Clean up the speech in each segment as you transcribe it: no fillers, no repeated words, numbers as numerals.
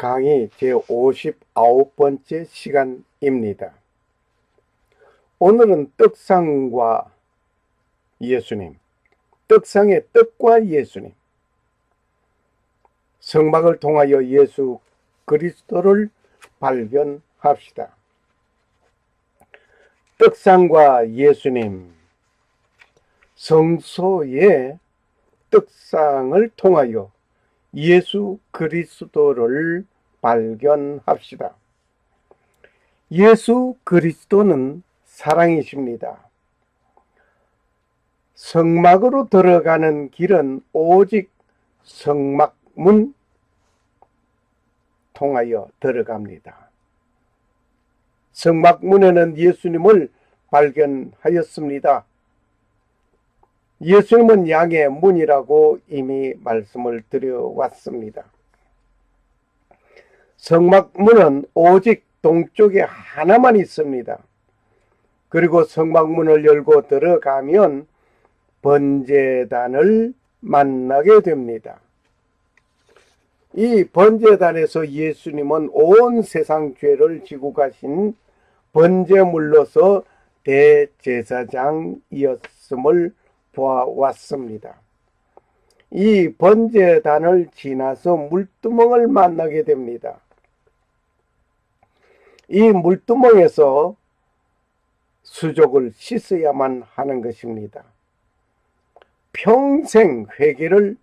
강의 제59번째 시간입니다. 오늘은 떡상과 예수님, 떡상의 떡과 예수님, 성막을 통하여 예수 그리스도를 발견합시다. 떡상과 예수님, 성소의 떡상을 통하여 예수 그리스도를 발견합시다. 예수 그리스도는 사랑이십니다. 성막으로 들어가는 길은 오직 성막문 통하여 들어갑니다. 성막문에는 예수님을 발견하였습니다. 예수님은 양의 문이라고 이미 말씀을 드려왔습니다. 성막문은 오직 동쪽에 하나만 있습니다. 그리고 성막문을 열고 들어가면 번제단을 만나게 됩니다. 이 번제단에서 예수님은 온 세상 죄를 지고 가신 번제물로서 대제사장이었음을 보아왔습니다. 이 번제단을 지나서 물두멍을 만나게 됩니다. 이 물두멍에서 수족을 씻어야만 하는 것입니다. 평생 회개를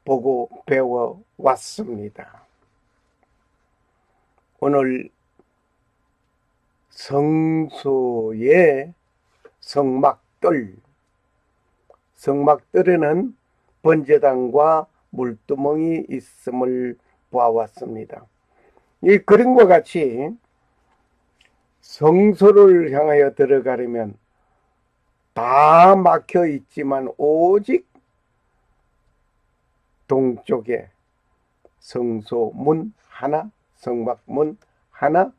보고 배워왔습니다. 오늘 성소의 성막들에는 번제단과 물두멍이 있음을 보아왔습니다. 이 그림과 같이 성소를 향하여 들어가려면 다 막혀 있지만 오직 동쪽에 성소문 하나, 성막문 하나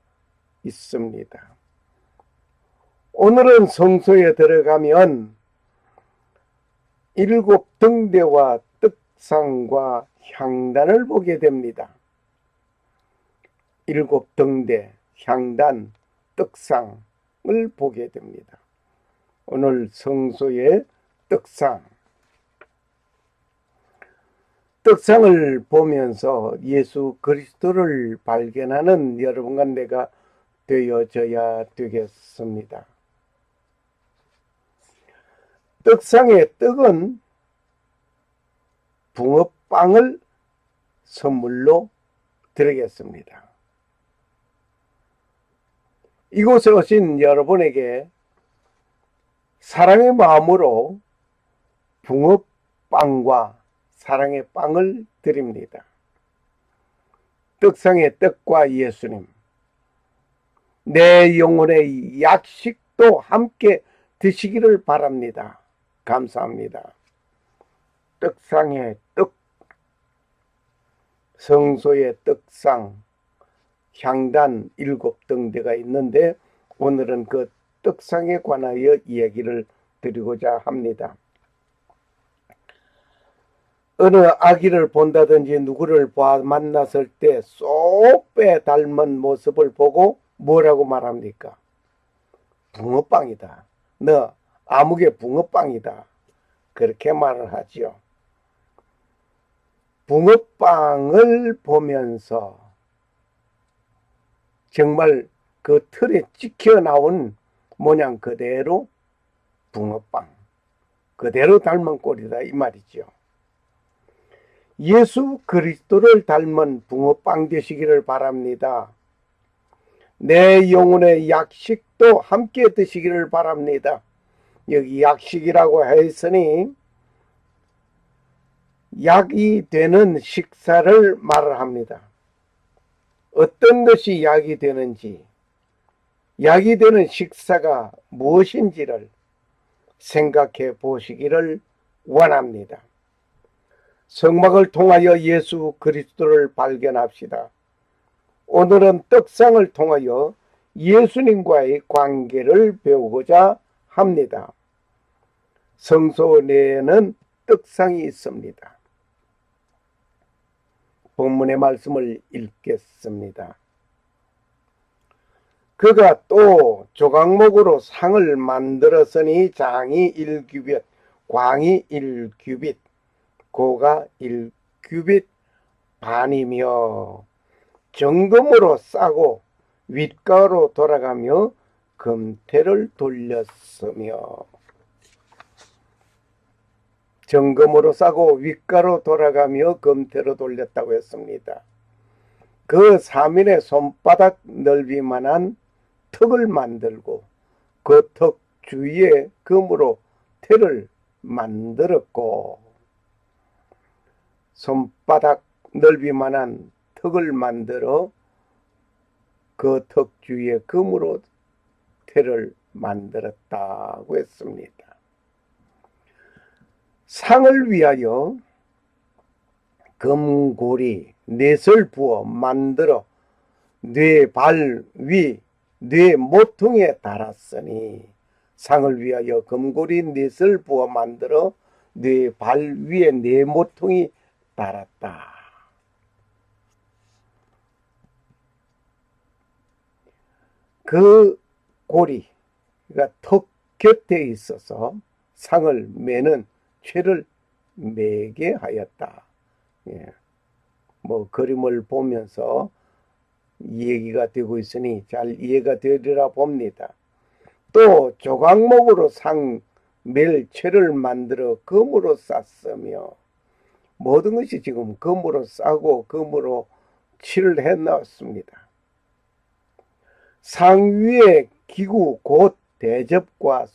있습니다. 오늘은 성소에 들어가면 7 등대와 떡상과 향단을 보게 됩니다. 7 등대, 향단, 떡상을 보게 됩니다. 오늘 성소의 떡상을 보면서 예수 그리스도를 발견하는 여러분과 내가 되어져야 되겠습니다. 떡상의 떡은 붕어빵을 선물로 드리겠습니다. 이곳에 오신 여러분에게 사랑의 마음으로 붕어빵과 사랑의 빵을 드립니다. 떡상의 떡과 예수님, 내 영혼의 약식도 함께 드시기를 바랍니다. 감사합니다. 떡상의 떡, 성소의 떡상, 향단 7 등대가 있는데 오늘은 그 떡상에 관하여 이야기를 드리고자 합니다. 어느 아기를 본다든지 누구를 만났을 때 쏙빼 닮은 모습을 보고 뭐라고 말합니까? 붕어빵이다. 너 아무개 붕어빵이다. 그렇게 말을 하지요. 붕어빵을 보면서 정말 그 틀에 찍혀 나온 모양 그대로 붕어빵, 그대로 닮은 꼴이다 이 말이죠. 예수 그리스도를 닮은 붕어빵 되시기를 바랍니다. 내 영혼의 약식도 함께 드시기를 바랍니다. 여기 약식이라고 했으니 약이 되는 식사를 말을 합니다. 어떤 것이 약이 되는지, 약이 되는 식사가 무엇인지를 생각해 보시기를 원합니다. 성막을 통하여 예수 그리스도를 발견합시다. 오늘은 떡상을 통하여 예수님과의 관계를 배우고자 합니다. 성소 내에는 떡상이 있습니다. 본문의 말씀을 읽겠습니다. 그가 또 조각목으로 상을 만들었으니 장이 1규빗, 광이 1규빗, 고가 1규빗 반이며 정금으로 싸고 윗가로 돌아가며 금태를 돌렸으며, 정금으로 싸고 윗가로 돌아가며 금태로 돌렸다고 했습니다. 그 3인의 손바닥 넓이만한 턱을 만들고 그 턱 주위에 금으로 태를 만들었고, 손바닥 넓이만한 턱을 만들어 그 턱 주위에 금으로 태를 만들었다고 했습니다. 상을 위하여 금고리 넷을 부어 만들어 뇌 발 위 뇌 모퉁이에 달았으니, 상을 위하여 금고리 넷을 부어 만들어 뇌 발 위에 뇌 모퉁이 달았다. 그 고리가 턱 곁에 있어서 상을 매는 채를 매게 하였다. 예. 그림을 보면서 얘기가 되고 있으니 잘 이해가 되리라 봅니다. 또 조각목으로 상 멜 채를 만들어 금으로 쌌으며, 모든 것이 지금 금으로 싸고 금으로 칠을 해 놨습니다. 상 위에 기구 곧 대접과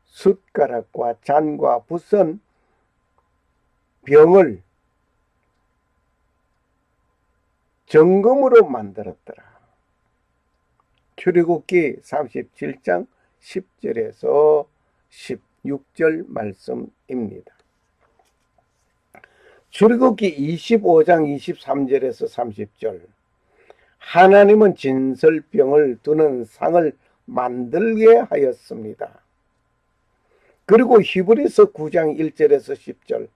숟가락과 잔과 붓은 병을 정금으로 만들었더라. 출애굽기 37장 10절에서 16절 말씀입니다. 출애굽기 25장 23절에서 30절, 하나님은 진설병을 두는 상을 만들게 하였습니다. 그리고 히브리서 9장 1절에서 10절,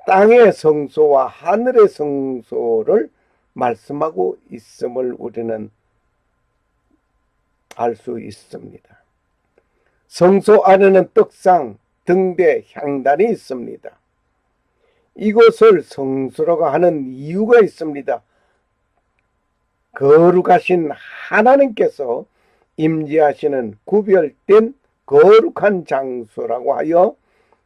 땅의 성소와 하늘의 성소를 말씀하고 있음을 우리는 알 수 있습니다. 성소 안에는 떡상, 등대, 향단이 있습니다. 이곳을 성소라고 하는 이유가 있습니다. 거룩하신 하나님께서 임재하시는 구별된 거룩한 장소라고 하여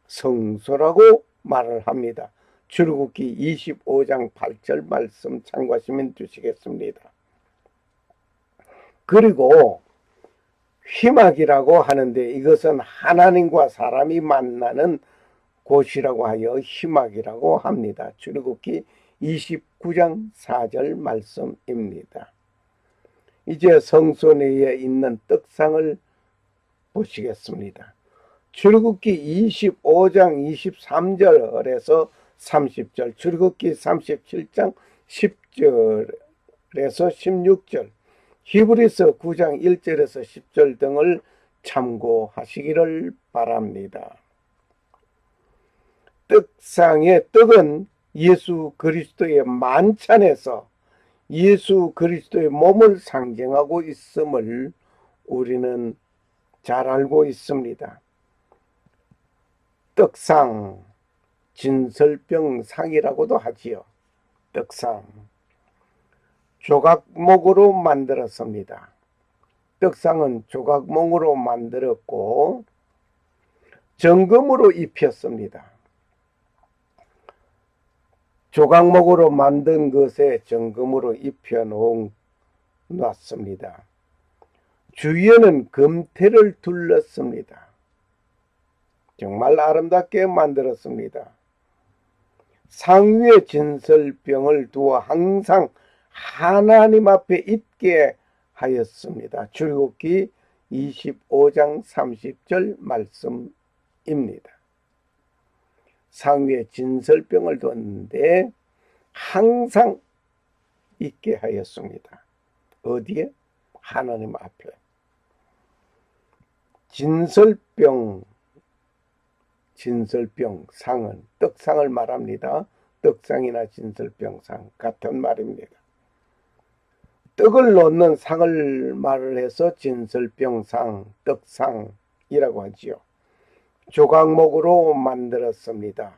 성소라고 말을 합니다. 출애굽기 25장 8절 말씀 참고하시면 되시겠습니다. 그리고 휘막이라고 하는데, 이것은 하나님과 사람이 만나는 곳이라고 하여 휘막이라고 합니다. 출애굽기 29장 4절 말씀입니다. 이제 성소 내에 있는 떡상을 보시겠습니다. 출애굽기 25장 23절에서 30절, 출애굽기 37장 10절에서 16절, 히브리서 9장 1절에서 10절 등을 참고하시기를 바랍니다. 떡상의 떡은 예수 그리스도의 만찬에서 예수 그리스도의 몸을 상징하고 있음을 우리는 잘 알고 있습니다. 떡상, 진설병상이라고도 하지요. 떡상, 조각목으로 만들었습니다. 떡상은 조각목으로 만들었고 정금으로 입혔습니다. 조각목으로 만든 것에 정금으로 입혀 놨습니다. 주위에는 금태를 둘렀습니다. 정말 아름답게 만들었습니다. 상 위에 진설병을 두어 항상 하나님 앞에 있게 하였습니다. 출애굽기 25장 30절 말씀입니다. 상 위에 진설병을 두었는데 항상 있게 하였습니다. 어디에? 하나님 앞에. 진설병 상은 떡상을 말합니다. 떡상이나 진설병상 같은 말입니다. 떡을 놓는 상을 말을 해서 진설병상, 떡상이라고 하지요. 조각목으로 만들었습니다.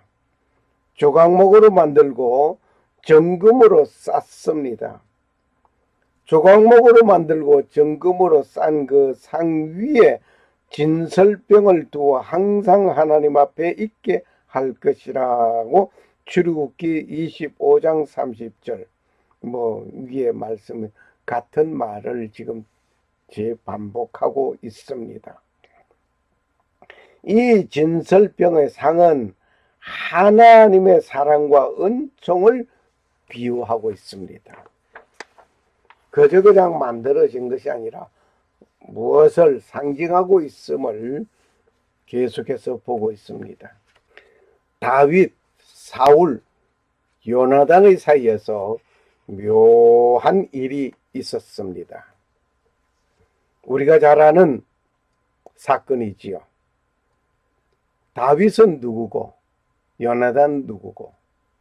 조각목으로 만들고 정금으로 쌌습니다. 조각목으로 만들고 정금으로 싼 그 상 위에 진설병을 두어 항상 하나님 앞에 있게 할 것이라고 출애굽기 25장 30절 위에 말씀 같은 말을 지금 재반복하고 있습니다. 이 진설병의 상은 하나님의 사랑과 은총을 비유하고 있습니다. 그저 그냥 만들어진 것이 아니라 무엇을 상징하고 있음을 계속해서 보고 있습니다. 다윗, 사울, 요나단의 사이에서 묘한 일이 있었습니다. 우리가 잘 아는 사건이지요. 다윗은 누구고 요나단 누구고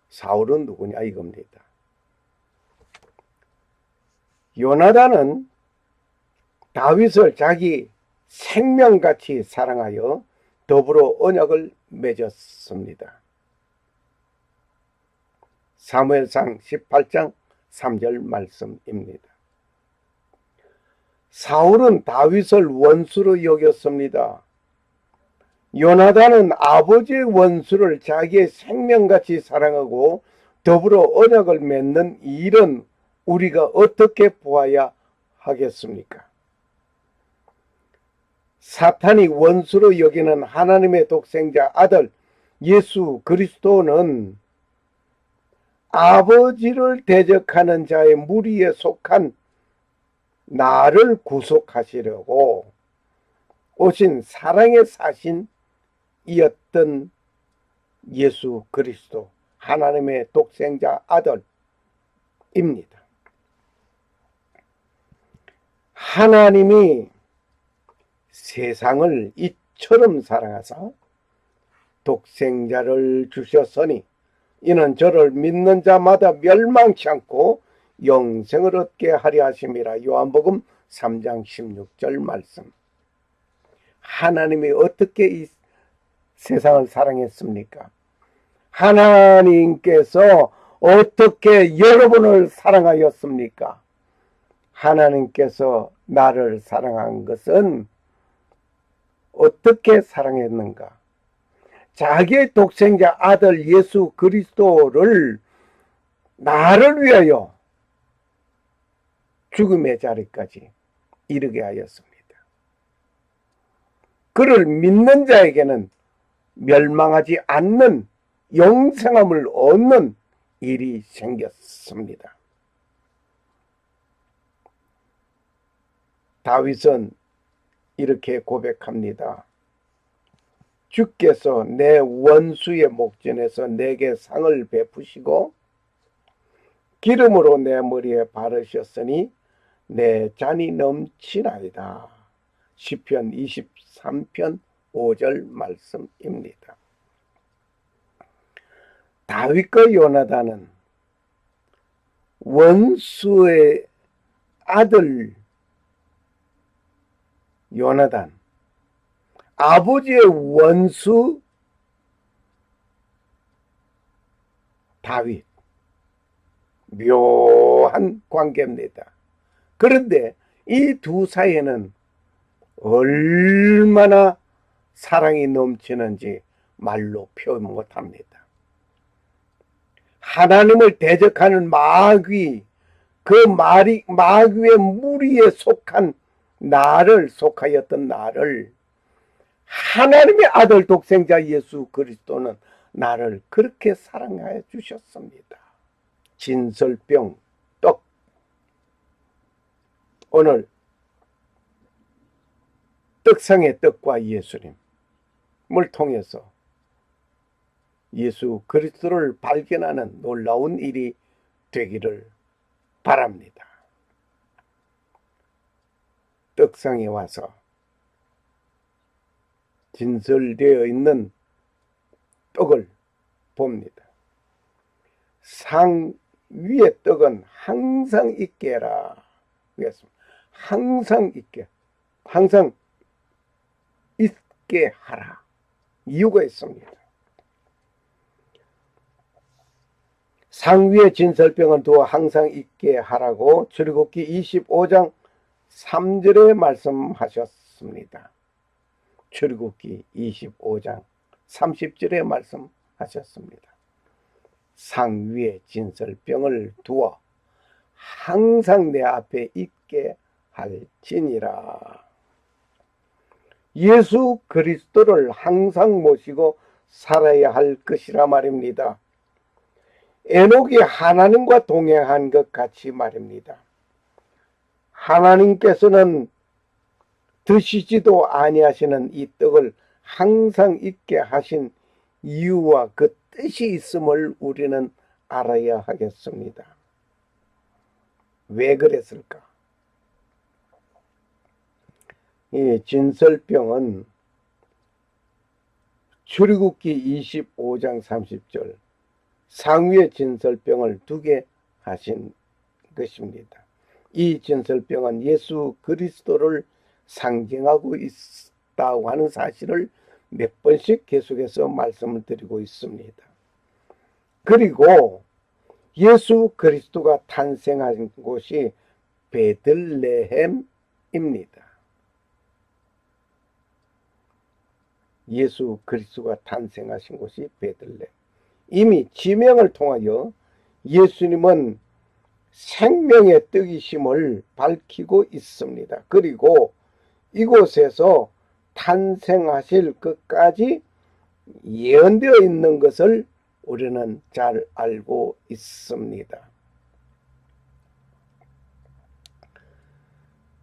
사울은 누구냐 이겁니다. 요나단은 다윗을 자기 생명같이 사랑하여 더불어 언약을 맺었습니다. 사무엘상 18장 3절 말씀입니다. 사울은 다윗을 원수로 여겼습니다. 요나단은 아버지의 원수를 자기의 생명같이 사랑하고 더불어 언약을 맺는 일은 우리가 어떻게 보아야 하겠습니까? 사탄이 원수로 여기는 하나님의 독생자 아들 예수 그리스도는 아버지를 대적하는 자의 무리에 속한 나를 구속하시려고 오신 사랑의 사신이었던 예수 그리스도 하나님의 독생자 아들입니다. 하나님이 세상을 이처럼 사랑하사 독생자를 주셨으니 이는 저를 믿는 자마다 멸망치 않고 영생을 얻게 하려 하심이라. 요한복음 3장 16절 말씀. 하나님이 어떻게 이 세상을 사랑했습니까? 하나님께서 어떻게 여러분을 사랑하였습니까? 하나님께서 나를 사랑한 것은 어떻게 사랑했는가? 자기의 독생자 아들 예수 그리스도를 나를 위하여 죽음의 자리까지 이르게 하였습니다. 그를 믿는 자에게는 멸망하지 않는 영생함을 얻는 일이 생겼습니다. 다윗은 이렇게 고백합니다. 주께서 내 원수의 목전에서 내게 상을 베푸시고 기름으로 내 머리에 바르셨으니 내 잔이 넘치나이다. 시편 23편 5절 말씀입니다. 다윗과 요나단은 원수의 아들 요나단, 아버지의 원수 다윗, 묘한 관계입니다. 그런데 이 두 사이에는 얼마나 사랑이 넘치는지 말로 표현 못합니다. 하나님을 대적하는 마귀, 그 마귀의 무리에 속하였던 나를 하나님의 아들 독생자 예수 그리스도는 나를 그렇게 사랑하여 주셨습니다. 진설병 떡. 오늘 떡상의 떡과 예수님을 통해서 예수 그리스도를 발견하는 놀라운 일이 되기를 바랍니다. 떡상에 와서 진설되어 있는 떡을 봅니다. 상 위의 떡은 항상 있게 해라. 그랬습니다. 항상 있게, 항상 있게 하라. 이유가 있습니다. 상 위에 진설병을 두어 항상 있게 하라고 출애굽기 25장 3절에 말씀하셨습니다. 출애굽기 25장 30절에 말씀하셨습니다. 상 위에 진설병을 두어 항상 내 앞에 있게 할지니라. 예수 그리스도를 항상 모시고 살아야 할 것이라 말입니다. 에녹이 하나님과 동행한 것 같이 말입니다. 하나님께서는 드시지도 아니하시는 이 떡을 항상 있게 하신 이유와 그 뜻이 있음을 우리는 알아야 하겠습니다. 왜 그랬을까? 이 진설병은 출애굽기 25장 30절 상위의 진설병을 두게 하신 것입니다. 이 진설병은 예수 그리스도를 상징하고 있다고 하는 사실을 몇 번씩 계속해서 말씀을 드리고 있습니다. 그리고 예수 그리스도가 탄생한 곳이 베들레헴입니다. 예수 그리스도가 탄생하신 곳이 베들레헴. 이미 지명을 통하여 예수님은 생명의 떡이심을 밝히고 있습니다. 그리고 이곳에서 탄생하실 것까지 예언되어 있는 것을 우리는 잘 알고 있습니다.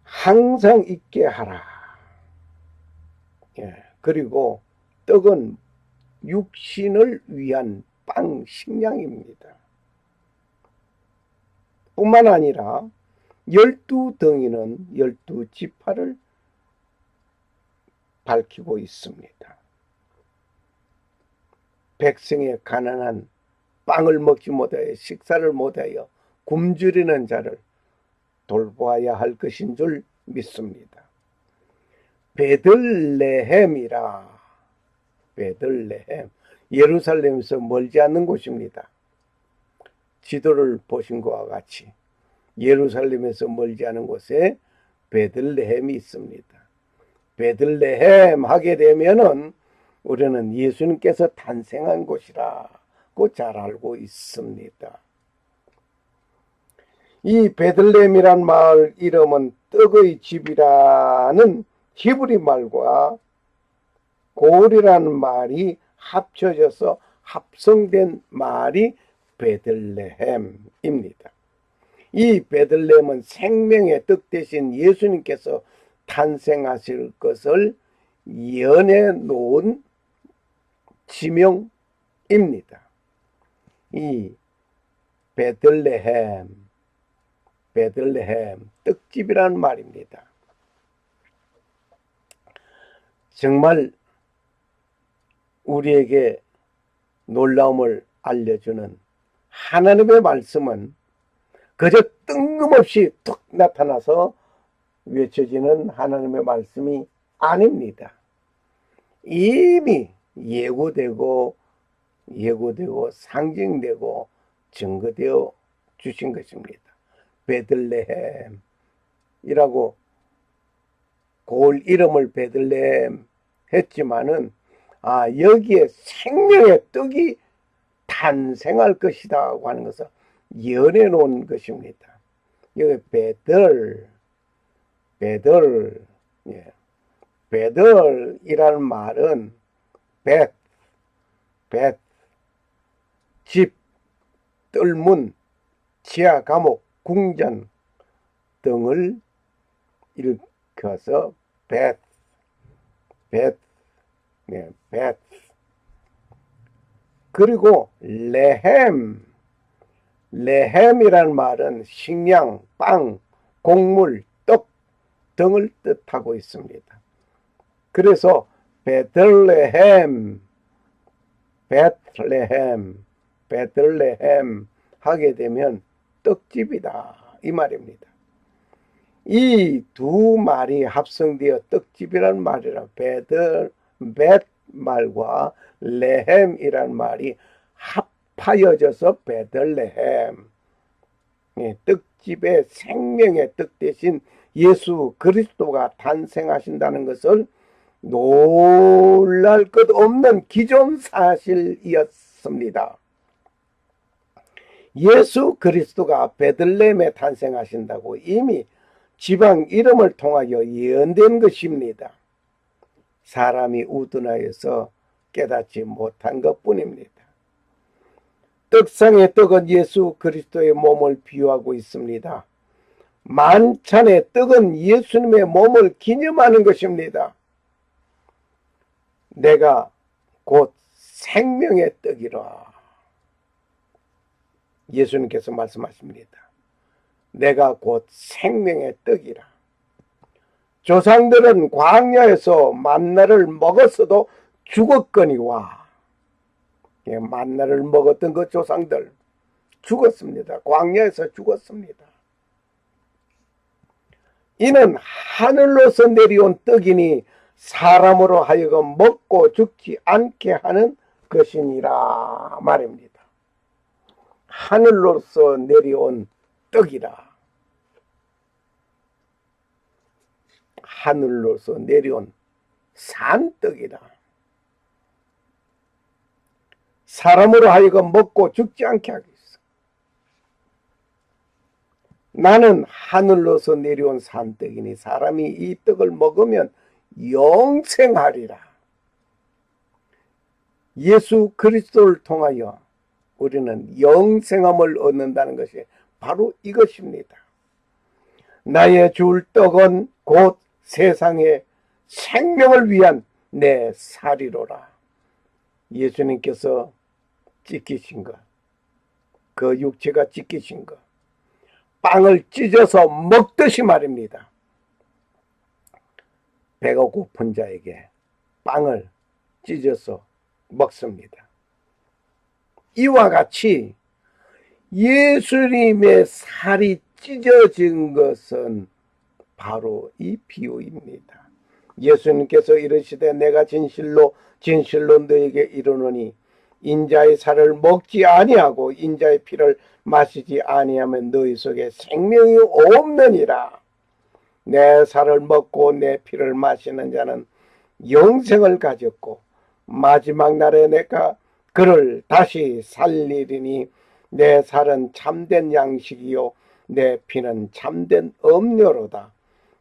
항상 있게 하라. 그리고 떡은 육신을 위한 빵 식량입니다. 뿐만 아니라 12덩이는 12지파를 밝히고 있습니다. 백성의 가난한 빵을 먹지 못하여 식사를 못하여 굶주리는 자를 돌보아야 할 것인 줄 믿습니다. 베들레헴이라. 베들레헴, 예루살렘에서 멀지 않는 곳입니다. 지도를 보신 것과 같이 예루살렘에서 멀지 않은 곳에 베들레헴이 있습니다. 베들레헴 하게 되면은 우리는 예수님께서 탄생한 곳이라고 잘 알고 있습니다. 이 베들레헴이란 마을 이름은 떡의 집이라는 히브리 말과 고울이라는 말이 합쳐져서 합성된 말이 베들레헴입니다. 이 베들레헴은 생명의 떡 대신 예수님께서 탄생하실 것을 예언해 놓은 지명입니다. 이 베들레헴 떡집이라는 말입니다. 정말 우리에게 놀라움을 알려주는 하나님의 말씀은 그저 뜬금없이 툭 나타나서 외쳐지는 하나님의 말씀이 아닙니다. 이미 예고되고 상징되고 증거되어 주신 것입니다. 베들레헴이라고 고을 이름을 베들레헴 했지만은 여기에 생명의 떡이 탄생할 것이다 하는 것을 예언해 놓은 것입니다. 여기 베들이라는 말은 집, 뜰문, 지하 감옥, 궁전 등을 일컬어서 그리고 레헴이라는 말은 식량, 빵, 곡물, 떡 등을 뜻하고 있습니다. 그래서 베들레헴 하게 되면 떡집이다 이 말입니다. 이 두 말이 합성되어 떡집이라는 말이라 벳 말과 레헴이라는 말이 합하여져서 베들레헴, 떡집의 생명의 떡 대신 예수 그리스도가 탄생하신다는 것을 놀랄 것 없는 기존사실이었습니다. 예수 그리스도가 베들레헴에 탄생하신다고 이미 지방 이름을 통하여 예언된 것입니다. 사람이 우둔하여서 깨닫지 못한 것뿐입니다. 떡상의 떡은 예수 그리스도의 몸을 비유하고 있습니다. 만찬의 떡은 예수님의 몸을 기념하는 것입니다. 내가 곧 생명의 떡이라. 예수님께서 말씀하십니다. 내가 곧 생명의 떡이라. 조상들은 광야에서 만나를 먹었어도 죽었거니와. 만나를 먹었던 그 조상들 죽었습니다. 광야에서 죽었습니다. 이는 하늘로서 내려온 떡이니 사람으로 하여금 먹고 죽지 않게 하는 것이니라 말입니다. 하늘로서 내려온 떡이라. 하늘로서 내려온 산떡이라. 사람으로 하여금 먹고 죽지 않게 하겠어. 나는 하늘로서 내려온 산떡이니 사람이 이 떡을 먹으면 영생하리라. 예수 그리스도를 통하여 우리는 영생함을 얻는다는 것이 바로 이것입니다. 나의 줄 떡은 곧 세상의 생명을 위한 내 살이로라. 예수님께서 찢기신 것, 그 육체가 찢기신 것, 빵을 찢어서 먹듯이 말입니다. 배가 고픈 자에게 빵을 찢어서 먹습니다. 이와 같이 예수님의 살이 찢어진 것은 바로 이 비유입니다. 예수님께서 이르시되 내가 진실로 너에게 이르노니 인자의 살을 먹지 아니하고 인자의 피를 마시지 아니하면 너희 속에 생명이 없느니라. 내 살을 먹고 내 피를 마시는 자는 영생을 가졌고 마지막 날에 내가 그를 다시 살리리니 내 살은 참된 양식이요 내 피는 참된 음료로다.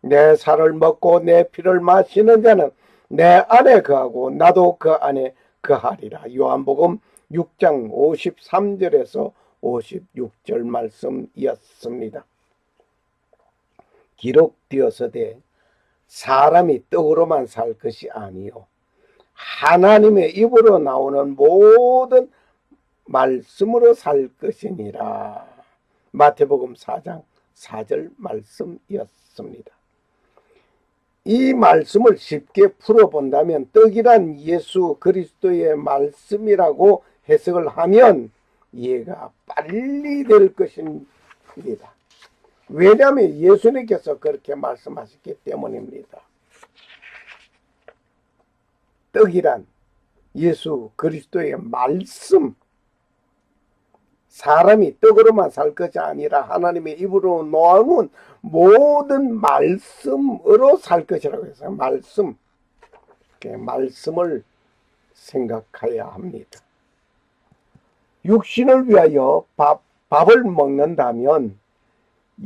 내 살을 먹고 내 피를 마시는 자는 내 안에 거하고 나도 그 안에 거하리라. 요한복음 6장 53절에서 56절 말씀이었습니다. 기록되어서되 사람이 떡으로만 살 것이 아니요 하나님의 입으로 나오는 모든 말씀으로 살 것이니라. 마태복음 4장 4절 말씀이었습니다. 이 말씀을 쉽게 풀어본다면 떡이란 예수 그리스도의 말씀이라고 해석을 하면 이해가 빨리 될 것입니다. 왜냐하면 예수님께서 그렇게 말씀하셨기 때문입니다. 떡이란 예수 그리스도의 말씀, 사람이 떡으로만 살 것이 아니라 하나님의 입으로 나오는 모든 말씀으로 살 것이라고 해서 말씀을 생각해야 합니다. 육신을 위하여 밥을 먹는다면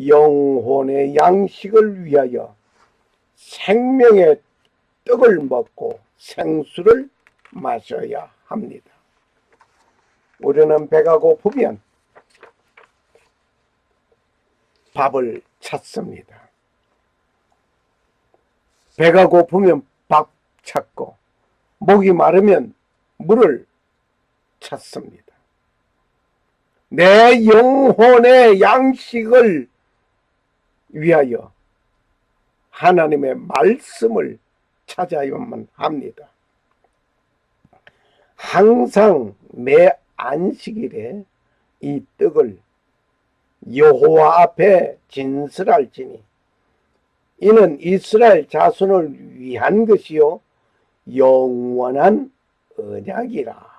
영혼의 양식을 위하여 생명의 떡을 먹고 생수를 마셔야 합니다. 우리는 배가 고프면 밥을 찾습니다. 배가 고프면 밥 찾고 목이 마르면 물을 찾습니다. 내 영혼의 양식을 위하여 하나님의 말씀을 찾아야만 합니다. 항상 매 안식일에 이 떡을 여호와 앞에 진설할지니 이는 이스라엘 자손을 위한 것이요 영원한 언약이라.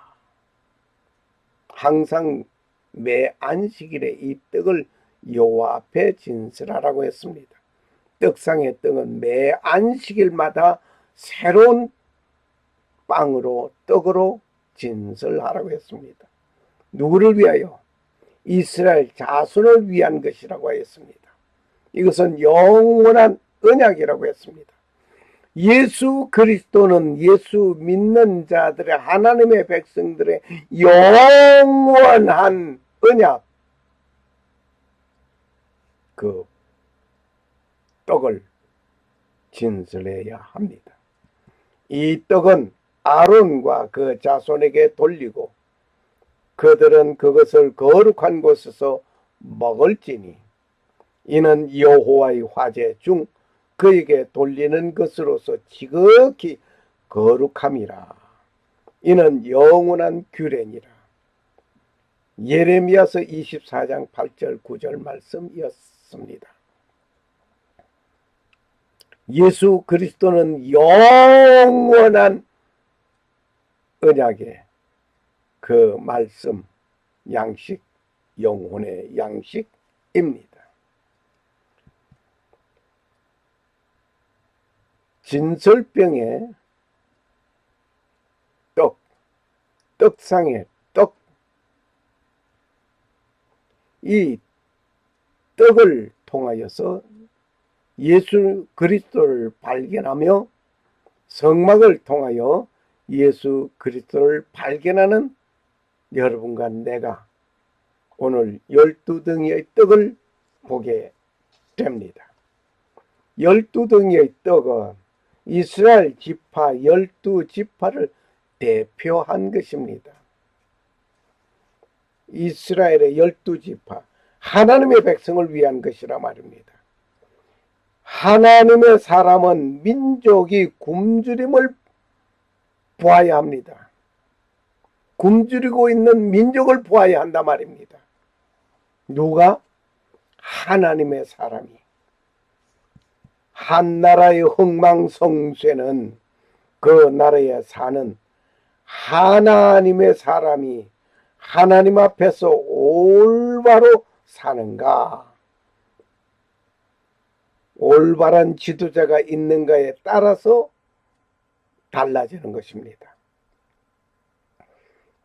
항상 매 안식일에 이 떡을 여호와 앞에 진설하라고 했습니다. 떡상의 떡은 매 안식일마다 새로운 빵으로 떡으로 진설하라고 했습니다. 누구를 위하여? 이스라엘 자손을 위한 것이라고 했습니다. 이것은 영원한 언약이라고 했습니다. 예수 그리스도는 예수 믿는 자들의 하나님의 백성들의 영원한 언약, 그 떡을 진설해야 합니다. 이 떡은 아론과 그 자손에게 돌리고 그들은 그것을 거룩한 곳에서 먹을지니 이는 여호와의 화제 중 그에게 돌리는 것으로서 지극히 거룩함이라. 이는 영원한 규례니라. 예레미야서 24장 8절 9절 말씀이었습니다. 예수 그리스도는 영원한 언약의 그 말씀, 양식, 영혼의 양식입니다. 진설병에 떡, 떡상의 떡, 이 떡을 통하여서 예수 그리스도를 발견하며 성막을 통하여 예수 그리스도를 발견하는 여러분과 내가 오늘 12덩이의 떡을 보게 됩니다. 12덩이의 떡은 이스라엘 지파 12지파를 대표한 것입니다. 이스라엘의 12지파, 하나님의 백성을 위한 것이라 말입니다. 하나님의 사람은 민족이 굶주림을 보아야 합니다. 굶주리고 있는 민족을 보아야 한단 말입니다. 누가? 하나님의 사람이. 한 나라의 흥망성쇠는 그 나라에 사는 하나님의 사람이 하나님 앞에서 올바로 사는가, 올바른 지도자가 있는가에 따라서 달라지는 것입니다.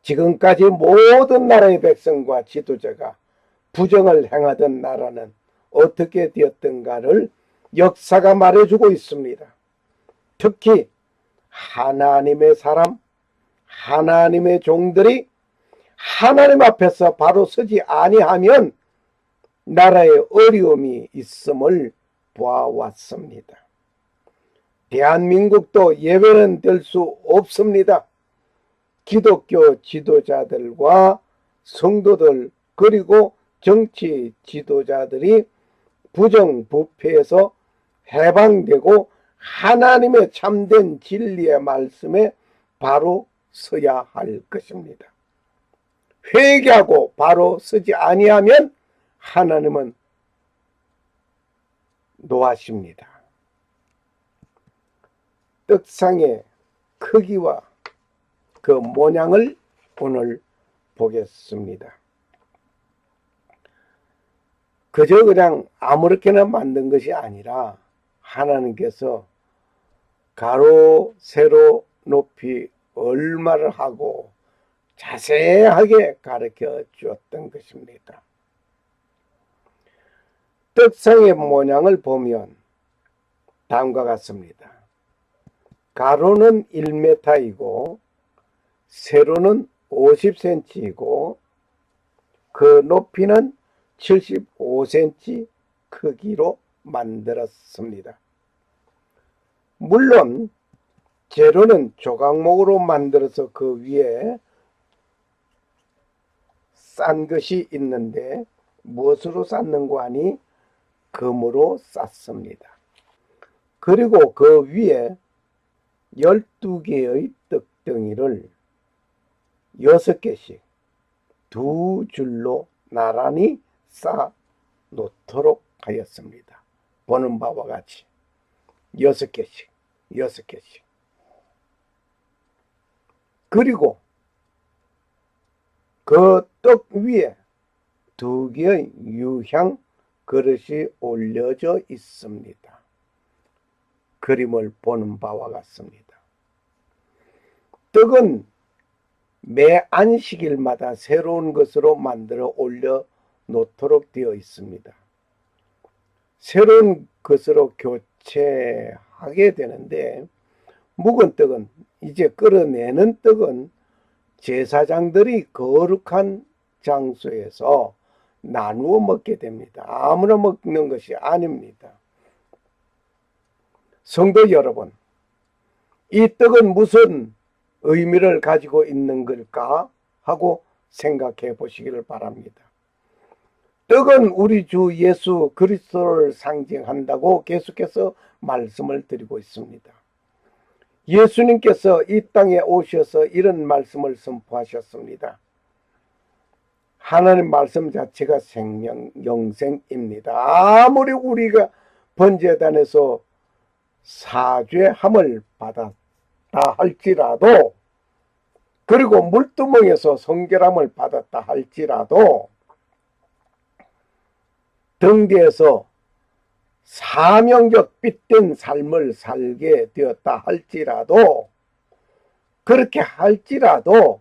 지금까지 모든 나라의 백성과 지도자가 부정을 행하던 나라는 어떻게 되었던가를 역사가 말해주고 있습니다. 특히 하나님의 사람, 하나님의 종들이 하나님 앞에서 바로 서지 아니하면 나라에 어려움이 있음을 보아왔습니다. 대한민국도 예외는 될 수 없습니다. 기독교 지도자들과 성도들 그리고 정치 지도자들이 부정부패에서 해방되고 하나님의 참된 진리의 말씀에 바로 서야 할 것입니다. 회개하고 바로 서지 아니하면 하나님은 노하십니다. 떡상의 크기와 그 모양을 오늘 보겠습니다. 그저 그냥 아무렇게나 만든 것이 아니라 하나님께서 가로, 세로, 높이 얼마를 하고 자세하게 가르쳐 주었던 것입니다. 떡상의 모양을 보면 다음과 같습니다. 가로는 1m이고 세로는 50cm이고 그 높이는 75cm 크기로 만들었습니다. 물론 재료는 조각목으로 만들어서 그 위에 싼 것이 있는데 무엇으로 쌌는고 하니 금으로 쌌습니다. 그리고 그 위에 12개의 떡덩이를 6개씩 두 줄로 나란히 쌓아 놓도록 하였습니다. 보는 바와 같이 6개씩. 그리고 그 떡 위에 2개의 유향 그릇이 올려져 있습니다. 그림을 보는 바와 같습니다. 떡은 매 안식일마다 새로운 것으로 만들어 올려 놓도록 되어 있습니다. 새로운 것으로 교체하게 되는데, 묵은 떡은, 이제 끓여내는 떡은 제사장들이 거룩한 장소에서 나누어 먹게 됩니다. 아무나 먹는 것이 아닙니다. 성도 여러분, 이 떡은 무슨 의미를 가지고 있는 걸까 하고 생각해 보시기를 바랍니다. 떡은 우리 주 예수 그리스도를 상징한다고 계속해서 말씀을 드리고 있습니다. 예수님께서 이 땅에 오셔서 이런 말씀을 선포하셨습니다. 하나님 말씀 자체가 생명, 영생입니다. 아무리 우리가 번제단에서 사죄함을 받았다 할지라도, 그리고 물두멍에서 성결함을 받았다 할지라도, 등대에서 사명적 삐된 삶을 살게 되었다 할지라도, 그렇게 할지라도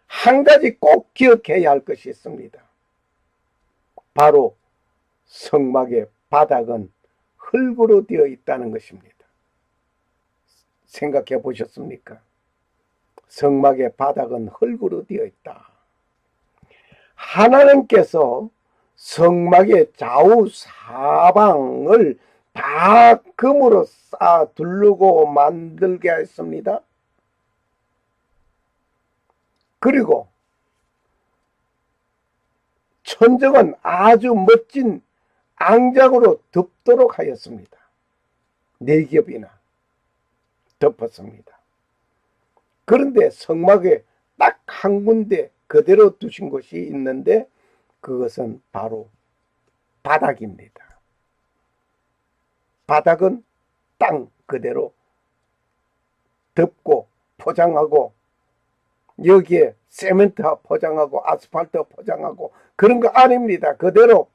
한 가지 꼭 기억해야 할 것이 있습니다. 바로 성막의 바닥은 흙으로 되어 있다는 것입니다. 생각해 보셨습니까? 성막의 바닥은 흙으로 되어 있다. 하나님께서 성막의 좌우 사방을 다 금으로 쌓아 두르고 만들게 했습니다. 그리고 천정은 아주 멋진 앙장으로 덮도록 하였습니다. 4겹이나 덮었습니다. 그런데 성막에 딱 한 군데 그대로 두신 곳이 있는데, 그것은 바로 바닥입니다. 바닥은 땅 그대로 덮고 포장하고, 여기에 세멘트 포장하고 아스팔트 포장하고 그런 거 아닙니다. 그대로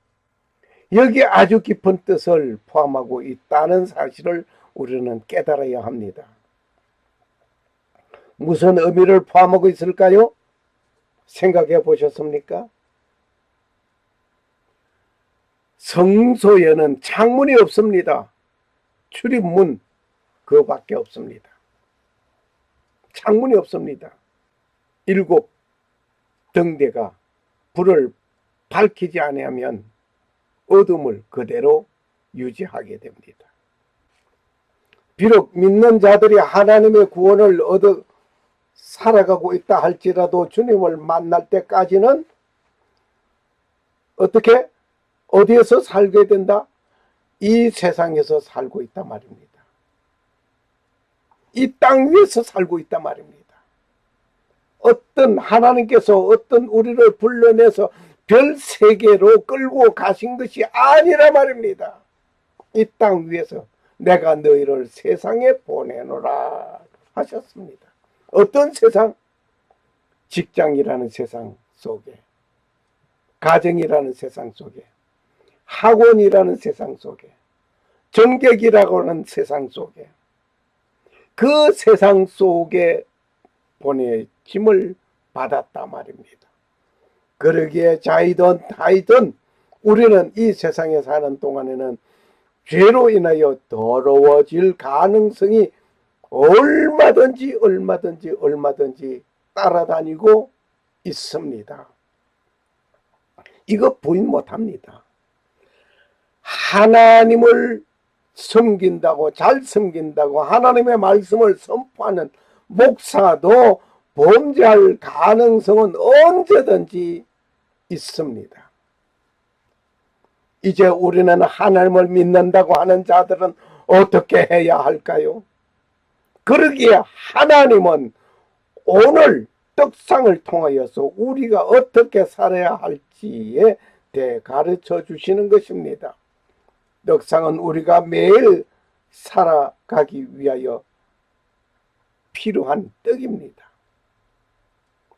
여기에 아주 깊은 뜻을 포함하고 있다는 사실을 우리는 깨달아야 합니다. 무슨 의미를 포함하고 있을까요? 생각해 보셨습니까? 성소에는 창문이 없습니다. 출입문 그거밖에 없습니다. 창문이 없습니다. 7 등대가 불을 밝히지 아니하면 어둠을 그대로 유지하게 됩니다. 비록 믿는 자들이 하나님의 구원을 얻어 살아가고 있다 할지라도 주님을 만날 때까지는 어떻게? 어디에서 살게 된다? 이 세상에서 살고 있단 말입니다. 이 땅 위에서 살고 있단 말입니다. 어떤 하나님께서 어떤 우리를 불러내서 별 세계로 끌고 가신 것이 아니라 말입니다. 이 땅 위에서 내가 너희를 세상에 보내노라 하셨습니다. 어떤 세상? 직장이라는 세상 속에, 가정이라는 세상 속에, 학원이라는 세상 속에, 정객이라고 하는 세상 속에, 그 세상 속에 보내짐을 받았다 말입니다. 그러기에 자이든 타이든 우리는 이 세상에 사는 동안에는 죄로 인하여 더러워질 가능성이 얼마든지 따라다니고 있습니다. 이거 부인 못합니다. 하나님을 섬긴다고, 잘 섬긴다고 하나님의 말씀을 선포하는 목사도 범죄할 가능성은 언제든지 있습니다. 이제 우리는 하나님을 믿는다고 하는 자들은 어떻게 해야 할까요? 그러기에 하나님은 오늘 떡상을 통하여서 우리가 어떻게 살아야 할지에 대해 가르쳐 주시는 것입니다. 떡상은 우리가 매일 살아가기 위하여 필요한 떡입니다.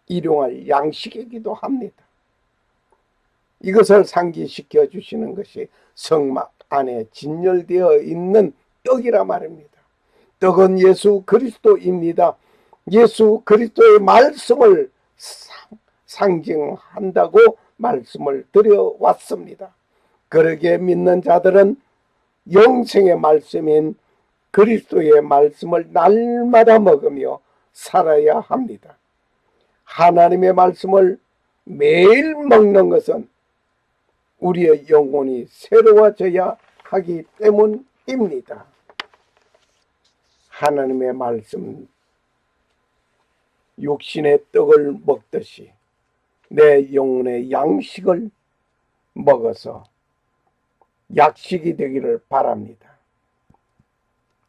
일용할 양식이기도 합니다. 이것을 상기시켜 주시는 것이 성막 안에 진열되어 있는 떡이라 말입니다. 떡은 예수 그리스도입니다. 예수 그리스도의 말씀을 상징한다고 말씀을 드려왔습니다. 그러기에 믿는 자들은 영생의 말씀인 그리스도의 말씀을 날마다 먹으며 살아야 합니다. 하나님의 말씀을 매일 먹는 것은 우리의 영혼이 새로워져야 하기 때문입니다. 하나님의 말씀, 육신의 떡을 먹듯이 내 영혼의 양식을 먹어서 약식이 되기를 바랍니다.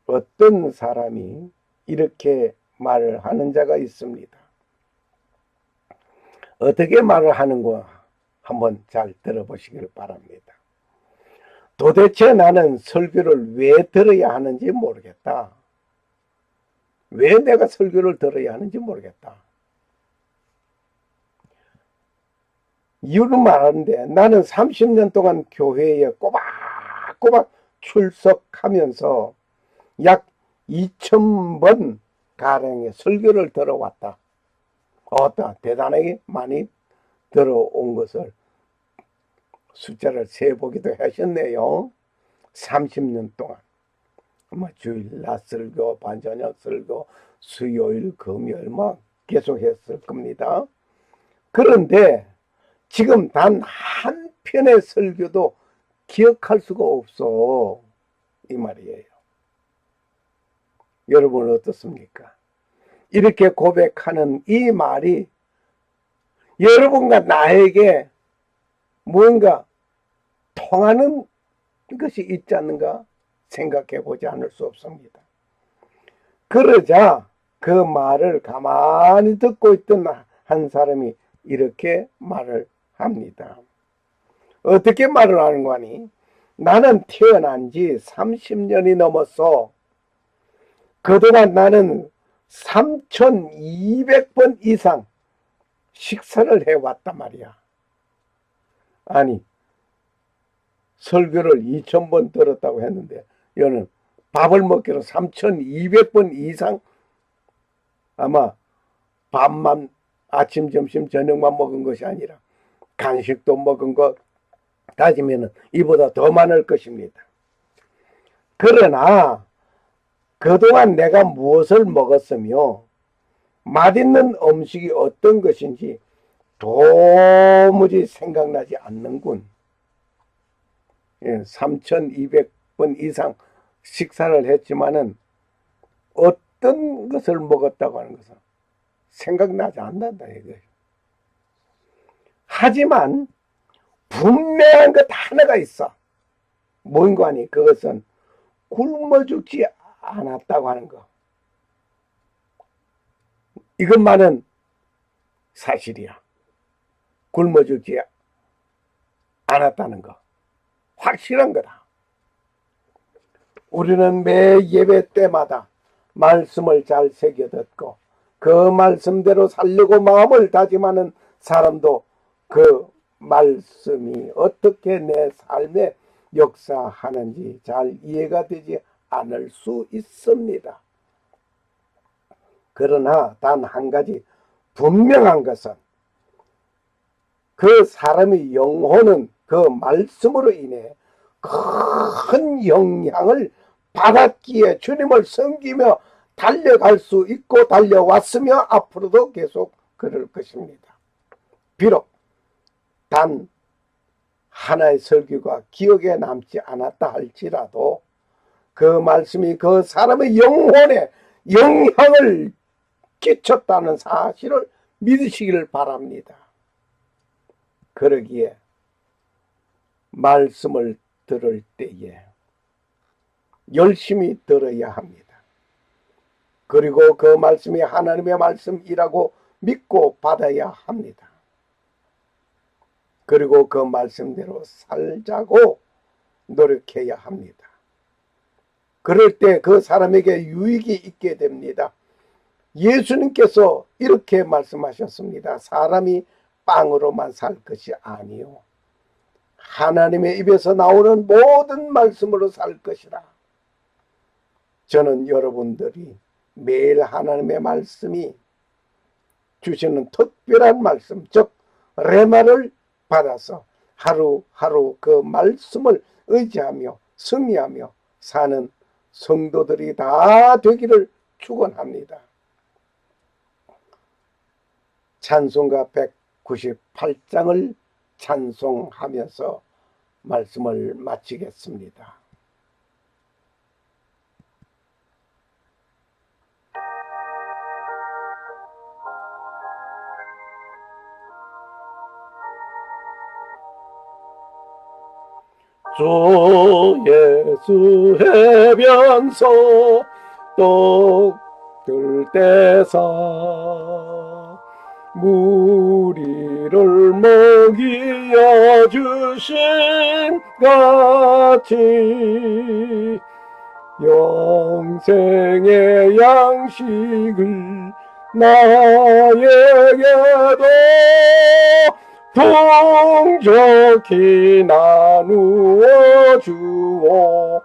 어떤 사람이 이렇게 말을 하는 자가 있습니다. 어떻게 말을 하는가 한번 잘 들어보시길 바랍니다. 도대체 나는 설교를 왜 들어야 하는지 모르겠다. 왜 내가 설교를 들어야 하는지 모르겠다. 이유를 말하는데 나는 30년 동안 교회에 꼬박꼬박 출석하면서 약 2,000번 가량의 설교를 들어왔다. 대단하게 많이 들어온 것을 숫자를 세보기도 하셨네요. 30년 동안. 주일 낮 설교, 반저녁 설교, 수요일, 금요일 계속 했을 겁니다. 그런데 지금 단 한 편의 설교도 기억할 수가 없어. 이 말이에요. 여러분은 어떻습니까? 이렇게 고백하는 이 말이 여러분과 나에게 뭔가 통하는 것이 있지 않는가 생각해 보지 않을 수 없습니다. 그러자 그 말을 가만히 듣고 있던 한 사람이 이렇게 말을 합니다. 어떻게 말을 하는 거니? 나는 태어난 지 30년이 넘었어. 그동안 나는 3,200번 이상 식사를 해왔단 말이야. 아니, 설교를 2,000번 들었다고 했는데 여는 밥을 먹기로 3,200번 이상 아마 밥만 아침, 점심, 저녁만 먹은 것이 아니라 간식도 먹은 것 따지면 이보다 더 많을 것입니다. 그러나 그동안 내가 무엇을 먹었으며 맛있는 음식이 어떤 것인지 도무지 생각나지 않는군. 3,200번 이상 식사를 했지만은 어떤 것을 먹었다고 하는 것은 생각나지 않는다 이거예요. 하지만 분명한 것 하나가 있어. 뭔가 하니 그것은 굶어 죽지 않았다고 하는 거. 이것만은 사실이야. 굶어 죽지 않았다는 거. 확실한 거다. 우리는 매 예배 때마다 말씀을 잘 새겨 듣고 그 말씀대로 살려고 마음을 다짐하는 사람도 그 말씀이 어떻게 내 삶에 역사하는지 잘 이해가 되지 않을 수 있습니다. 그러나 단 한 가지 분명한 것은 그 사람의 영혼은 그 말씀으로 인해 큰 영향을 받았기에 주님을 섬기며 달려갈 수 있고 달려왔으며 앞으로도 계속 그럴 것입니다. 비록 단 하나의 설교가 기억에 남지 않았다 할지라도 그 말씀이 그 사람의 영혼에 영향을 끼쳤다는 사실을 믿으시기를 바랍니다. 그러기에 말씀을 들을 때에 열심히 들어야 합니다. 그리고 그 말씀이 하나님의 말씀이라고 믿고 받아야 합니다. 그리고 그 말씀대로 살자고 노력해야 합니다. 그럴 때 그 사람에게 유익이 있게 됩니다. 예수님께서 이렇게 말씀하셨습니다. 사람이 빵으로만 살 것이 아니요 하나님의 입에서 나오는 모든 말씀으로 살 것이라. 저는 여러분들이 매일 하나님의 말씀이 주시는 특별한 말씀, 즉 레마를 받아서 하루하루 그 말씀을 의지하며 승리하며 사는 성도들이 다 되기를 축원합니다. 찬송가 198장을 찬송하면서 말씀을 마치겠습니다. 주 예수 해변소 떡들 떼사 무리를 먹이어 주신 같이 영생의 양식을 나에게도 풍족히 나누어 주옵소서.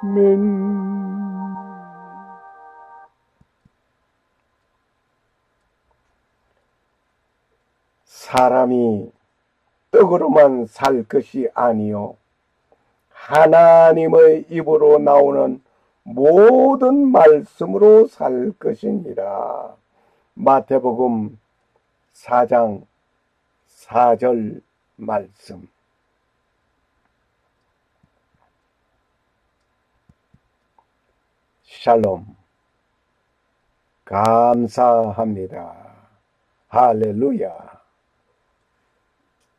아멘. 사람이 떡으로만 살 것이 아니요 하나님의 입으로 나오는 모든 말씀으로 살 것이니라. 마태복음 4장 4절 말씀. 샬롬. 감사합니다. 할렐루야.